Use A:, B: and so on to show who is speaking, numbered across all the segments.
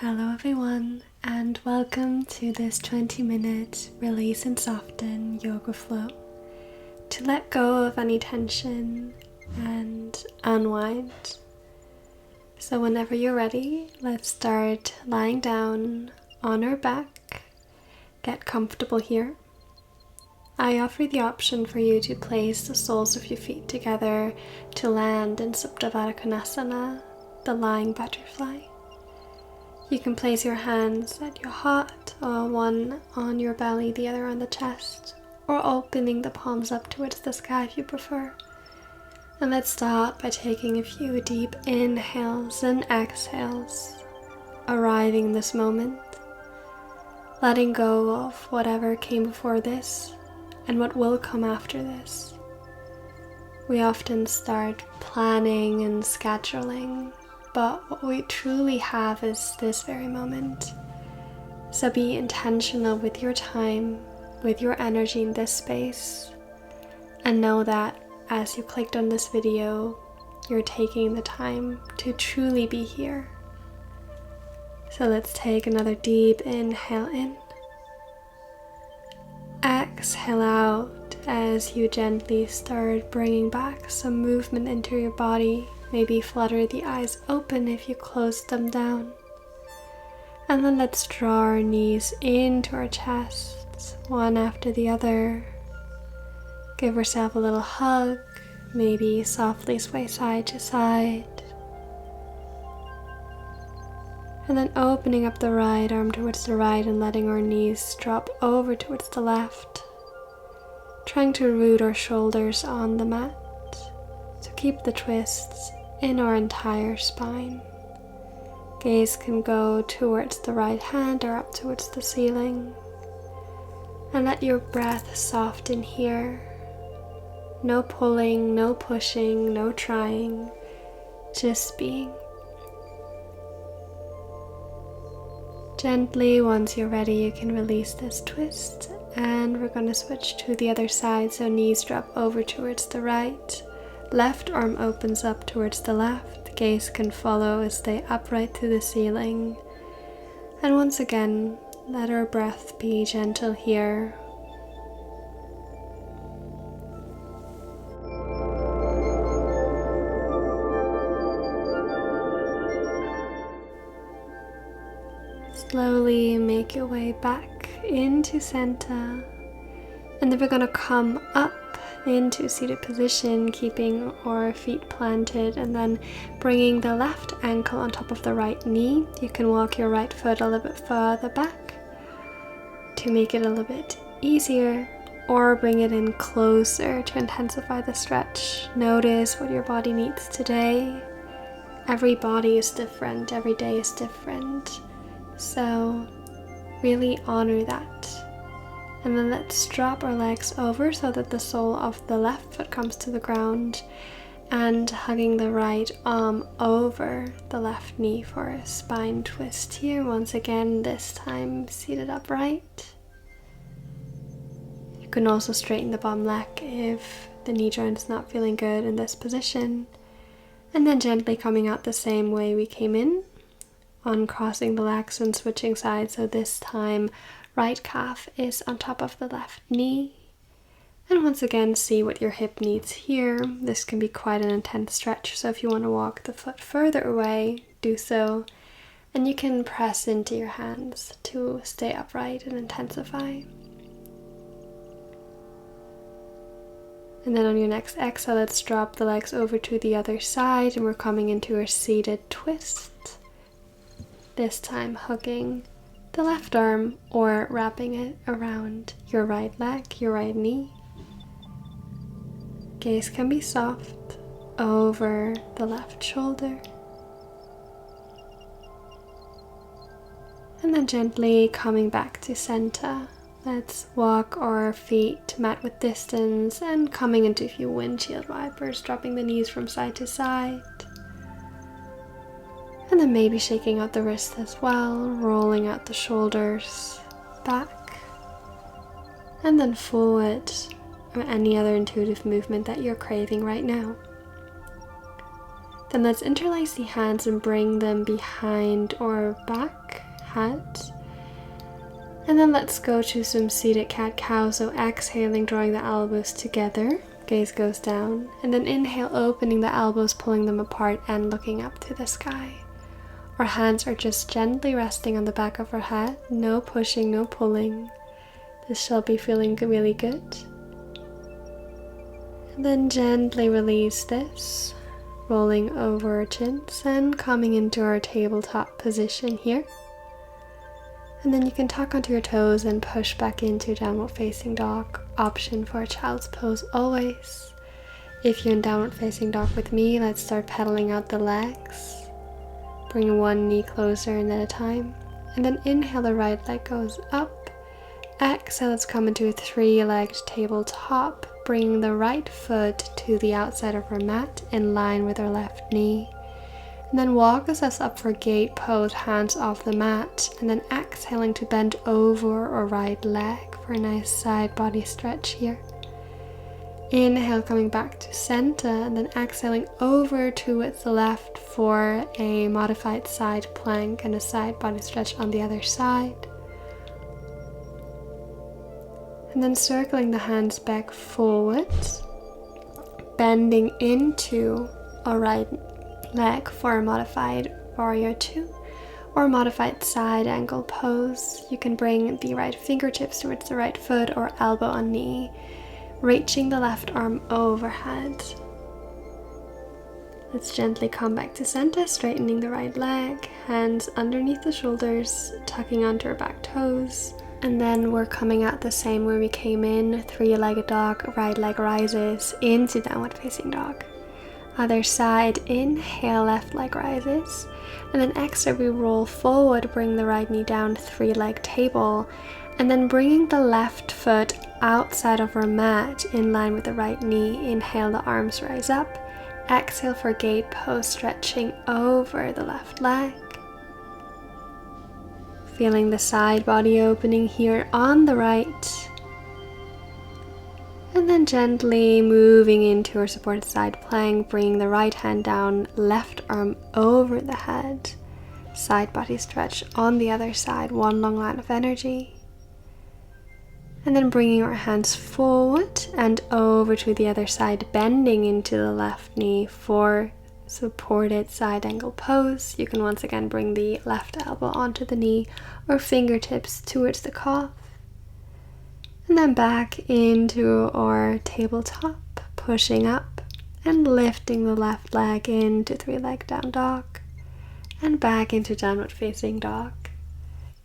A: Hello everyone, and welcome to this 20-minute Release and Soften yoga flow to let go of any tension and unwind. So whenever you're ready, let's start lying down on our back. Get comfortable here. I offer the option for you to place the soles of your feet together to land in Supta Baddha Konasana, the lying butterfly. You can place your hands at your heart, or one on your belly, the other on the chest, or opening the palms up towards the sky if you prefer. And let's start by taking a few deep inhales and exhales, arriving in this moment, letting go of whatever came before this and what will come after this. We often start planning and scheduling, but what we truly have is this very moment. So be intentional with your time, with your energy in this space, and know that as you clicked on this video, you're taking the time to truly be here. So let's take another deep inhale in. Exhale out as you gently start bringing back some movement into your body. Maybe flutter the eyes open if you close them down. And then let's draw our knees into our chests, one after the other. Give yourself a little hug, maybe softly sway side to side. And then opening up the right arm towards the right and letting our knees drop over towards the left. Trying to root our shoulders on the mat. So keep the twists in our entire spine. Gaze can go towards the right hand or up towards the ceiling. And let your breath soften here. No pulling, no pushing, no trying, just being. Gently, once you're ready, you can release this twist, and we're going to switch to the other side, so knees drop over towards the right. Left arm opens up towards the left, gaze can follow as stay upright to the ceiling. And once again, let our breath be gentle here. Slowly make your way back into center, and then we're going to come up into seated position, keeping our feet planted, and then bringing the left ankle on top of the right knee. You can walk your right foot a little bit further back to make it a little bit easier, or bring it in closer to intensify the stretch. Notice what your body needs today. Every body is different, every day is different, so really honor that. And then let's drop our legs over so that the sole of the left foot comes to the ground, and hugging the right arm over the left knee for a spine twist here. Once again, this time seated upright. You can also straighten the bottom leg if the knee joint is not feeling good in this position. And then gently coming out the same way we came in, uncrossing the legs and switching sides. So this time, right calf is on top of the left knee. And once again, see what your hip needs here. This can be quite an intense stretch, so if you want to walk the foot further away, do so. And you can press into your hands to stay upright and intensify. And then on your next exhale, let's drop the legs over to the other side, and we're coming into a seated twist. This time hugging the left arm or wrapping it around your right leg, your right knee. Gaze can be soft over the left shoulder. And then gently coming back to center. Let's walk our feet mat width distance and coming into a few windshield wipers, dropping the knees from side to side. And then maybe shaking out the wrists as well, rolling out the shoulders back, and then forward, or any other intuitive movement that you're craving right now. Then let's interlace the hands and bring them behind or back, head. And then let's go to some seated cat-cow, so exhaling, drawing the elbows together, gaze goes down, and then inhale, opening the elbows, pulling them apart and looking up to the sky. Our hands are just gently resting on the back of our head, no pushing, no pulling. This shall be feeling really good. And then gently release this, rolling over our chins and coming into our tabletop position here. And then you can tuck onto your toes and push back into downward facing dog, option for child's pose always. If you're in downward facing dog with me, let's start pedaling out the legs. Bring one knee closer in at a time. And then inhale, the right leg goes up. Exhale, let's come into a three-legged tabletop. Bring the right foot to the outside of our mat in line with our left knee. And then walk us up for gate pose, hands off the mat. And then exhaling to bend over our right leg for a nice side body stretch here. Inhale, coming back to center, and then exhaling over towards the left for a modified side plank and a side body stretch on the other side. And then circling the hands back forwards, bending into our right leg for a modified warrior 2 or modified side angle pose. You can bring the right fingertips towards the right foot or elbow on knee, reaching the left arm overhead. Let's gently come back to center, straightening the right leg, hands underneath the shoulders, tucking onto our back toes. And then we're coming out the same way we came in, three-legged dog, right leg rises into downward facing dog. Other side, inhale, left leg rises. And then exhale, we roll forward, bring the right knee down, three-leg table. And then bringing the left foot outside of our mat in line with the right knee. Inhale, the arms rise up. Exhale for gate pose, stretching over the left leg. Feeling the side body opening here on the right. And then gently moving into our supported side plank, bringing the right hand down, left arm over the head. Side body stretch on the other side, one long line of energy. And then bringing our hands forward and over to the other side, bending into the left knee for supported side angle pose. You can once again bring the left elbow onto the knee or fingertips towards the calf. And then back into our tabletop, pushing up and lifting the left leg into three-leg down dog and back into downward facing dog.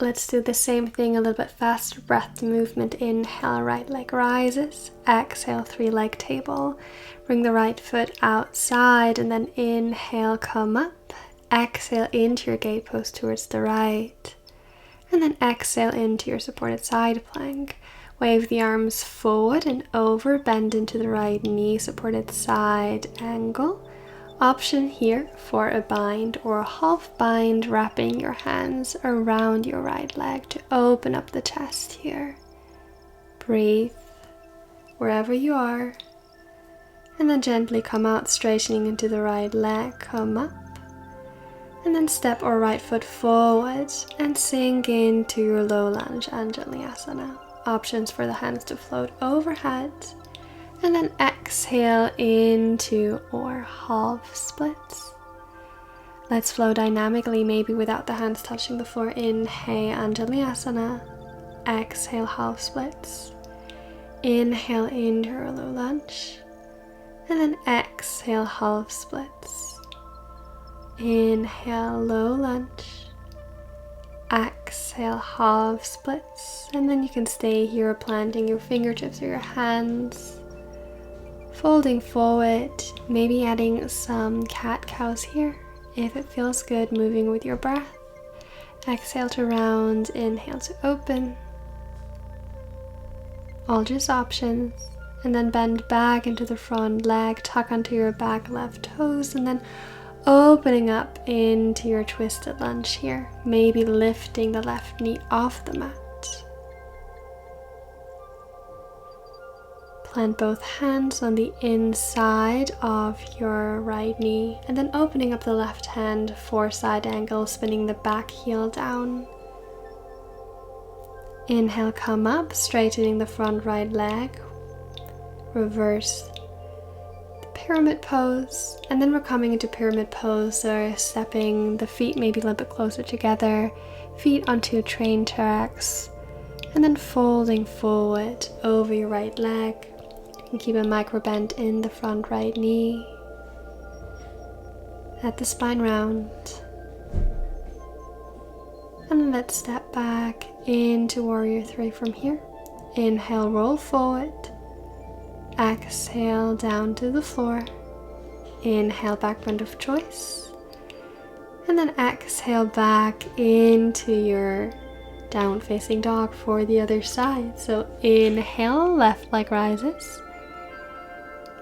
A: Let's do the same thing a little bit faster. Breath movement. Inhale, right leg rises. Exhale, three-leg table. Bring the right foot outside and then inhale, come up. Exhale into your gate pose towards the right. And then exhale into your supported side plank. Wave the arms forward and over, bend into the right knee, supported side angle. Option here for a bind or a half bind, wrapping your hands around your right leg to open up the chest here. Breathe wherever you are. And then gently come out, straightening into the right leg, come up. And then step our right foot forward and sink into your low lunge Anjalayasana. Options for the hands to float overhead. And then exhale into our half splits. Let's flow dynamically, maybe without the hands touching the floor. Inhale, Anjalayasana. Exhale, half splits. Inhale into your low lunge. And then exhale, half splits. Inhale, low lunge. Exhale, half splits. And then you can stay here, planting your fingertips or your hands. Folding forward, maybe adding some cat-cows here. If it feels good, moving with your breath. Exhale to round, inhale to open. All just options. And then bend back into the front leg, tuck onto your back left toes, and then opening up into your twisted lunge here. Maybe lifting the left knee off the mat. Plant both hands on the inside of your right knee and then opening up the left hand for side angle, spinning the back heel down. Inhale, come up, straightening the front right leg. Reverse the pyramid pose, and then we're coming into pyramid pose, so stepping the feet maybe a little bit closer together, feet onto train tracks, and then folding forward over your right leg. You can keep a micro bend in the front right knee. Let the spine round. And then let's step back into Warrior 3 from here. Inhale, roll forward. Exhale, down to the floor. Inhale, back bend of choice. And then exhale back into your downward facing dog for the other side. So inhale, left leg rises.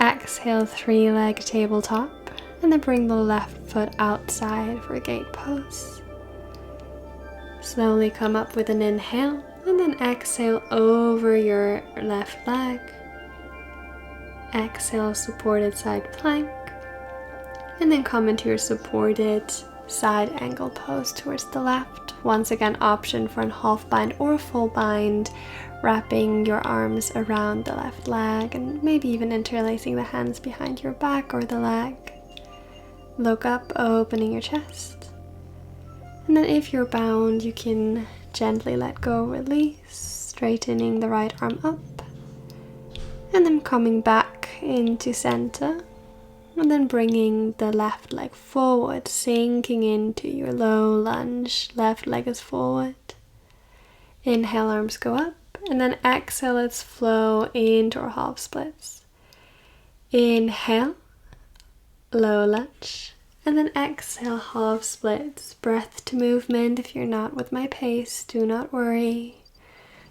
A: Exhale, 3-leg tabletop. And then bring the left foot outside for a gate pose. Slowly come up with an inhale and then exhale over your left leg. Exhale, supported side plank. And then come into your supported side angle pose towards the left. Once again, option for a half bind or a full bind, wrapping your arms around the left leg and maybe even interlacing the hands behind your back or the leg. Look up, opening your chest. And then if you're bound, you can gently let go, release, straightening the right arm up. And then coming back into center. And then bringing the left leg forward, sinking into your low lunge. Left leg is forward. Inhale, arms go up. And then exhale, let's flow into our half splits. Inhale, low lunge. And then exhale, half splits. Breath to movement. If you're not with my pace, do not worry.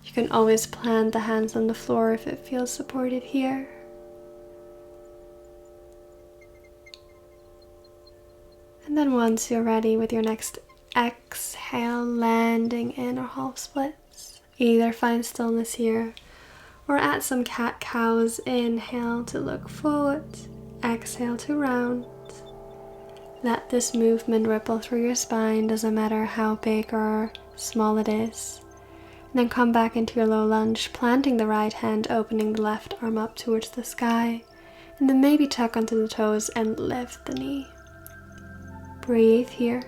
A: You can always plant the hands on the floor if it feels supported here. And then once you're ready with your next exhale, landing in our half splits. Either find stillness here or add some cat-cows. Inhale to look forward. Exhale to round. Let this movement ripple through your spine, doesn't matter how big or small it is. And then come back into your low lunge, planting the right hand, opening the left arm up towards the sky. And then maybe tuck onto the toes and lift the knee. Breathe here.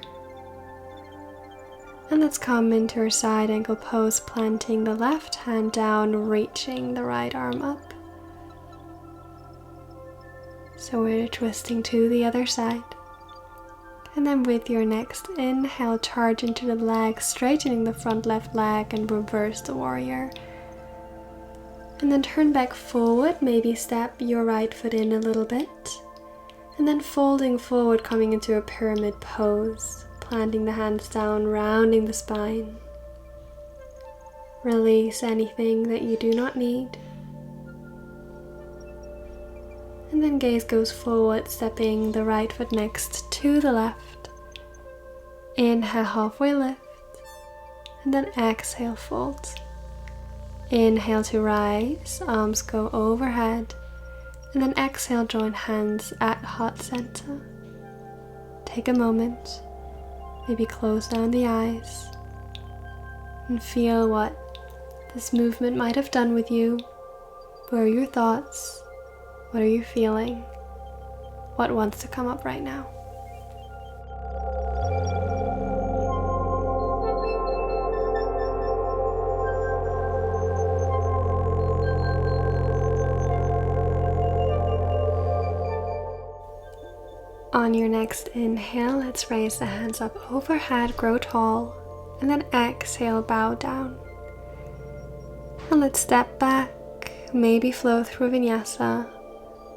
A: And let's come into our side angle pose, planting the left hand down, reaching the right arm up. So we're twisting to the other side. And then with your next inhale, charge into the leg, straightening the front left leg and reverse the warrior. And then turn back forward, maybe step your right foot in a little bit. And then folding forward, coming into a pyramid pose, planting the hands down, rounding the spine. Release anything that you do not need. And then gaze goes forward, stepping the right foot next to the left. Inhale, halfway lift. And then exhale, fold. Inhale to rise, arms go overhead. And then exhale, join hands at heart center. Take a moment, maybe close down the eyes. And feel what this movement might have done with you. Where are your thoughts? What are you feeling? What wants to come up right now? On your next inhale, let's raise the hands up overhead, grow tall, and then exhale, bow down. And let's step back, maybe flow through vinyasa.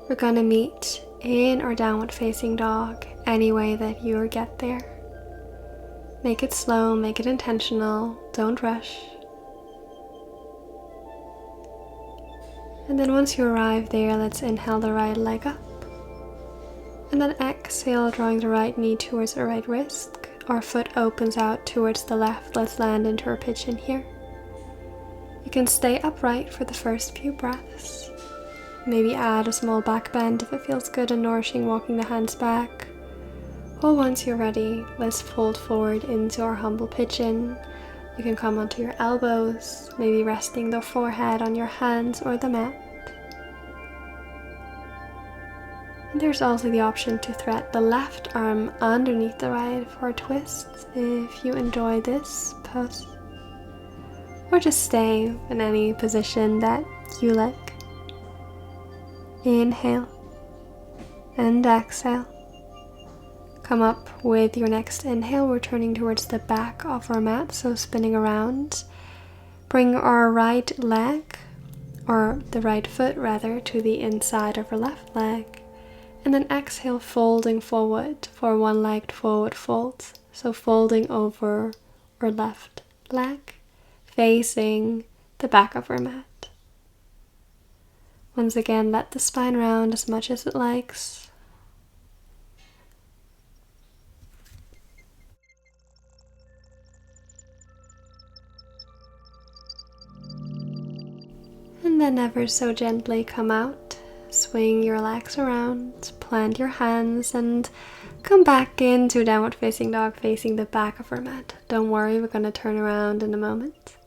A: We're gonna meet in our downward facing dog, any way that you get there. Make it slow, make it intentional, don't rush. And then once you arrive there, let's inhale the right leg up. And then exhale, drawing the right knee towards the right wrist. Our foot opens out towards the left. Let's land into our pigeon here. You can stay upright for the first few breaths. Maybe add a small back bend if it feels good and nourishing, walking the hands back. Or once you're ready, let's fold forward into our humble pigeon. You can come onto your elbows, maybe resting the forehead on your hands or the mat. And there's also the option to thread the left arm underneath the right for a twist if you enjoy this pose. Or just stay in any position that you like. Inhale and exhale. Come up with your next inhale. We're turning towards the back of our mat, so spinning around. Bring our right leg, or the right foot rather, to the inside of our left leg. And then exhale, folding forward for one-legged forward fold. So folding over our left leg, facing the back of our mat. Once again, let the spine round as much as it likes. And then ever so gently come out. Swing your legs around, plant your hands, and come back into downward facing dog, facing the back of our mat. Don't worry, we're going to turn around in a moment.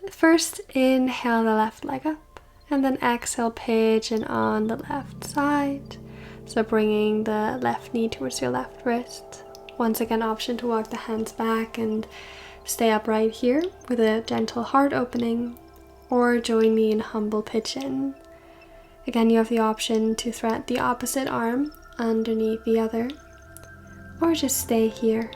A: But first, inhale the left leg up, and then exhale, pigeon on the left side. So bringing the left knee towards your left wrist. Once again, option to walk the hands back and stay upright here with a gentle heart opening, or join me in humble pigeon. Again, you have the option to thread the opposite arm underneath the other, or just stay here.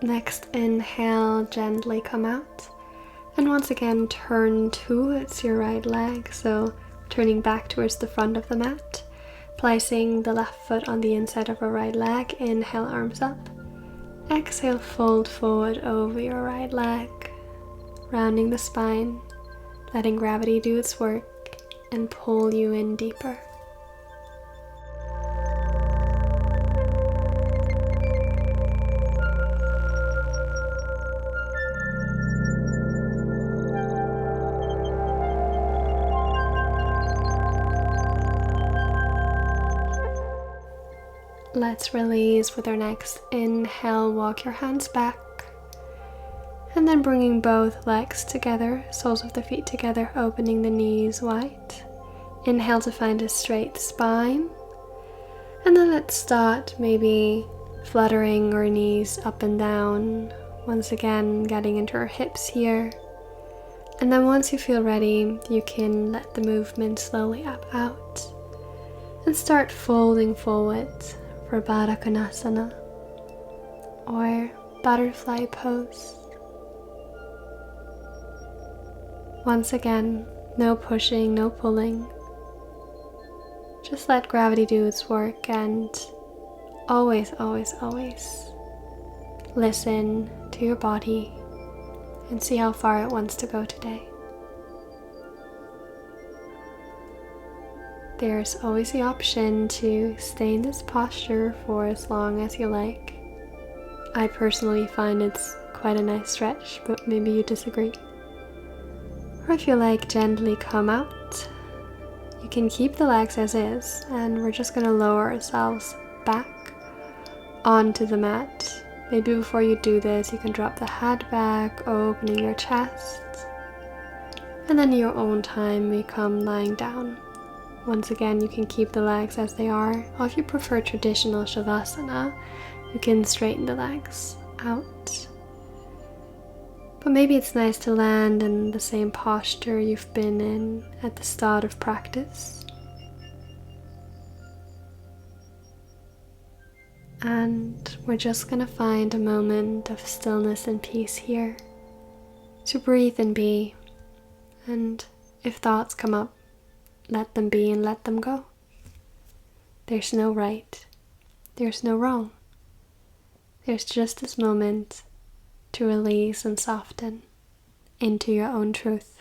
A: Next, inhale, gently come out, and once again turn towards your right leg, so turning back towards the front of the mat, placing the left foot on the inside of our right leg. Inhale, arms up. Exhale, fold forward over your right leg, rounding the spine, letting gravity do its work and pull you in deeper. Let's release with our next inhale. Walk your hands back, and then bringing both legs together, soles of the feet together, opening the knees wide. Inhale to find a straight spine, and then let's start maybe fluttering our knees up and down, once again getting into our hips here. And then once you feel ready, you can let the movement slowly up out and start folding forward for Baddha Konasana or butterfly pose. Once again, no pushing, no pulling. Just let gravity do its work, and always, always, always listen to your body and see how far it wants to go today. There's always the option to stay in this posture for as long as you like. I personally find it's quite a nice stretch, but maybe you disagree. Or if you like, gently come out. You can keep the legs as is, and we're just going to lower ourselves back onto the mat. Maybe before you do this, you can drop the head back, opening your chest, and then in your own time, we come lying down. Once again, you can keep the legs as they are, or if you prefer traditional Shavasana, you can straighten the legs out. But maybe it's nice to land in the same posture you've been in at the start of practice. And we're just going to find a moment of stillness and peace here to breathe and be. And if thoughts come up, let them be and let them go. There's no right, there's no wrong. there's just this moment to release and soften into your own truth.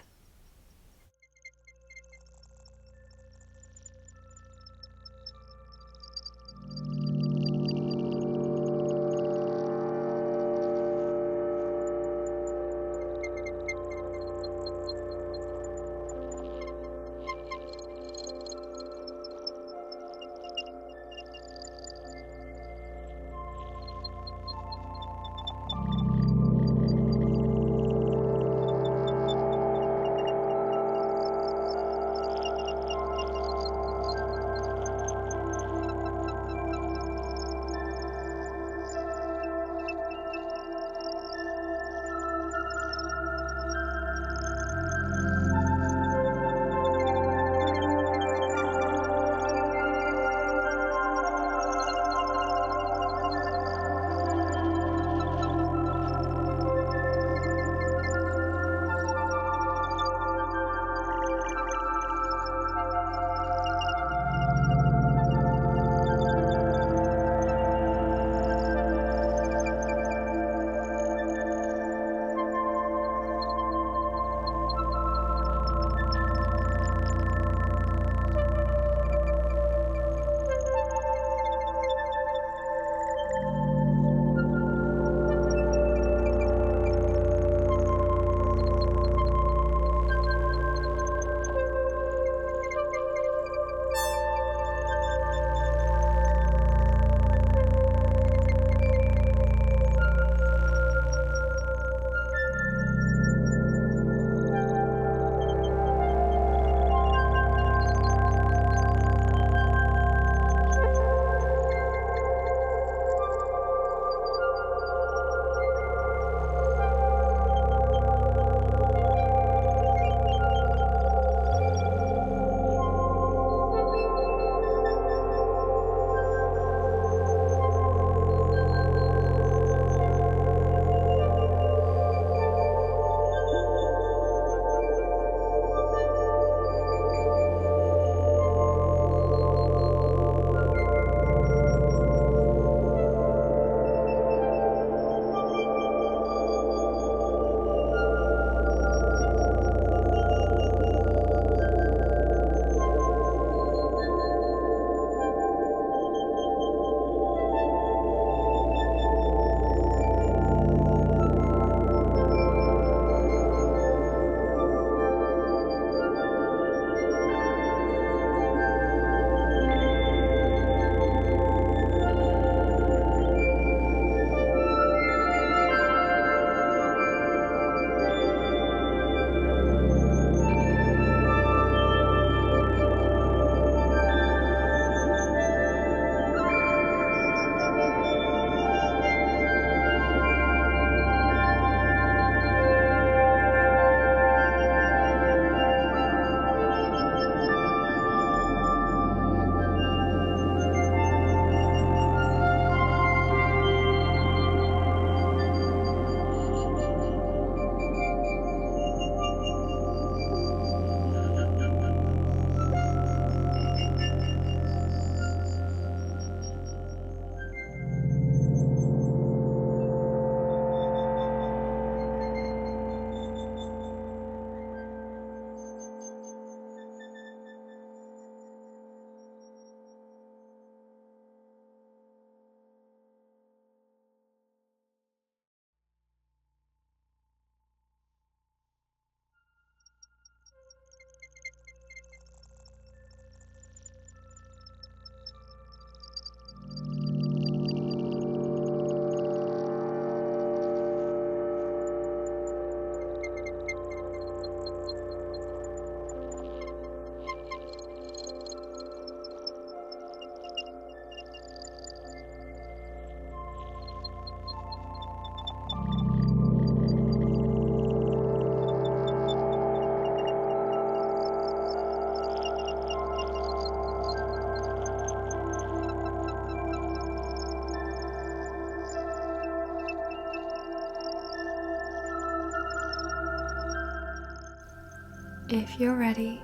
A: If you're ready,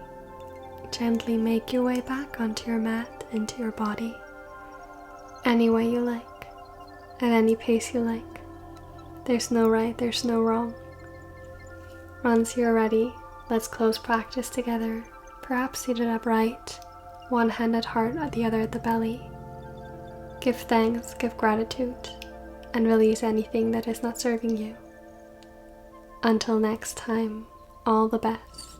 A: gently make your way back onto your mat into your body, any way you like. at any pace you like. There's no right, there's no wrong. Once you're ready, let's close practice together, perhaps seated upright, one hand at heart, the other at the belly. Give thanks, give gratitude, and release anything that is not serving you. Until next time, all the best.